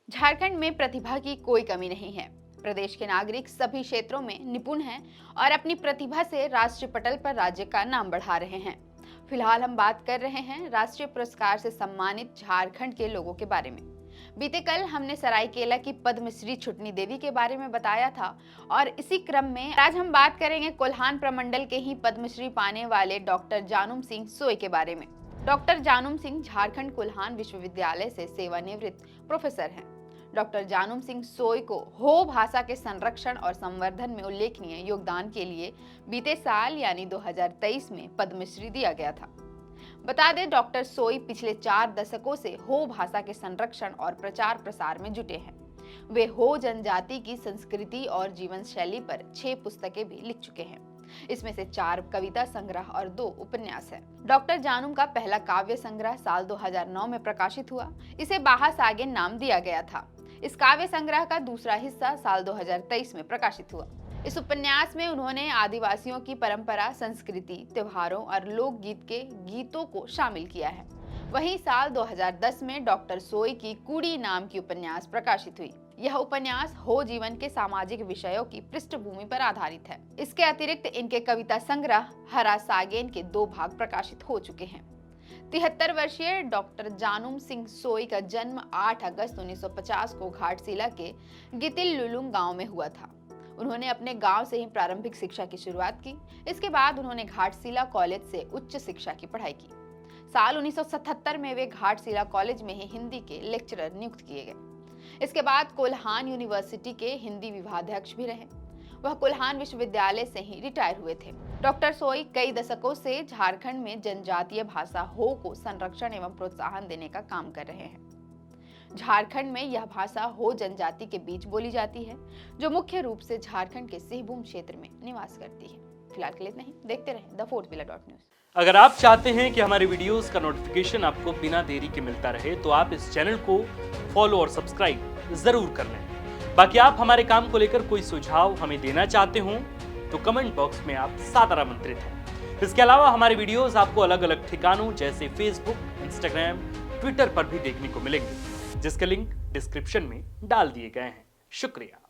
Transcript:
झारखंड में प्रतिभा की कोई कमी नहीं है। प्रदेश के नागरिक सभी क्षेत्रों में निपुण हैं और अपनी प्रतिभा से राष्ट्रीय पटल पर राज्य का नाम बढ़ा रहे हैं। फिलहाल हम बात कर रहे हैं राष्ट्रीय पुरस्कार से सम्मानित झारखंड के लोगों के बारे में। बीते कल हमने सरायकेला की पद्मश्री छुटनी देवी के बारे में बताया था और इसी क्रम में आज हम बात करेंगे कोल्हान प्रमंडल के ही पद्मश्री पाने वाले डॉक्टर जानूम सिंह सोई के बारे में। डॉक्टर जानूम सिंह झारखंड कोल्हान विश्वविद्यालय से सेवानिवृत्त प्रोफेसर हैं। डॉक्टर जानूम सिंह सोई को हो भाषा के संरक्षण और संवर्धन में उल्लेखनीय योगदान के लिए बीते साल यानी 2023 में पद्मश्री दिया गया था। बता दें, डॉक्टर सोई पिछले 4 दशकों से हो भाषा के संरक्षण और प्रचार प्रसार में जुटे हैं। वे हो जनजाति की संस्कृति और जीवन शैली पर 6 पुस्तकें भी लिख चुके हैं। इसमें से 4 कविता संग्रह और 2 उपन्यास है। डॉक्टर जानूम का पहला काव्य संग्रह साल 2009 में प्रकाशित हुआ। इसे बाहा सागेन नाम दिया गया था। इस काव्य संग्रह का दूसरा हिस्सा साल 2023 में प्रकाशित हुआ। इस उपन्यास में उन्होंने आदिवासियों की परंपरा, संस्कृति, त्योहारों और लोकगीत के गीतों को शामिल किया है। वहीं साल 2010 में डॉक्टर सोई की कुड़ी नाम की उपन्यास प्रकाशित हुई। यह उपन्यास हो जीवन के सामाजिक विषयों की पृष्ठभूमि पर आधारित है। इसके अतिरिक्त इनके कविता संग्रह हरा सागेन के 2 भाग प्रकाशित हो चुके हैं। 73 वर्षीय डॉक्टर जानूम सिंह सोई का जन्म 8 अगस्त 1950 को घाटशिला के गितिल लुलुंग गांव में हुआ था। उन्होंने अपने गांव से ही प्रारंभिक शिक्षा की शुरुआत की। इसके बाद उन्होंने घाटशिला कॉलेज से उच्च शिक्षा की पढ़ाई की। साल 1977 में वे घाटशिला कॉलेज में ही हिंदी के लेक्चरर नियुक्त किए गए। इसके बाद कोल्हान यूनिवर्सिटी के हिंदी विभागाध्यक्ष भी रहे। वह कोल्हान विश्वविद्यालय से ही रिटायर हुए थे। डॉक्टर सोई कई दशकों से झारखंड में जनजातीय भाषा हो को संरक्षण एवं प्रोत्साहन देने का काम कर रहे हैं। झारखंड में यह भाषा हो जनजाति के बीच बोली जाती है, जो मुख्य रूप से झारखंड के सिंहभूम क्षेत्र में निवास करती है। फिलहाल के लिए इतना ही। देखते रहें द फोर्थ पिलर .न्यूज। अगर आप चाहते हैं कि हमारे वीडियोस का नोटिफिकेशन आपको बिना देरी के मिलता रहे, तो आप इस चैनल को फॉलो और सब्सक्राइब जरूर कर लें। बाकी आप हमारे काम को लेकर कोई सुझाव हमें देना चाहते हो तो कमेंट बॉक्स में आप सादर आमंत्रित हैं। इसके अलावा हमारे वीडियोस आपको अलग अलग ठिकानों जैसे फेसबुक, इंस्टाग्राम, ट्विटर पर भी देखने को मिलेंगे, जिसके लिंक डिस्क्रिप्शन में डाल दिए गए हैं। शुक्रिया।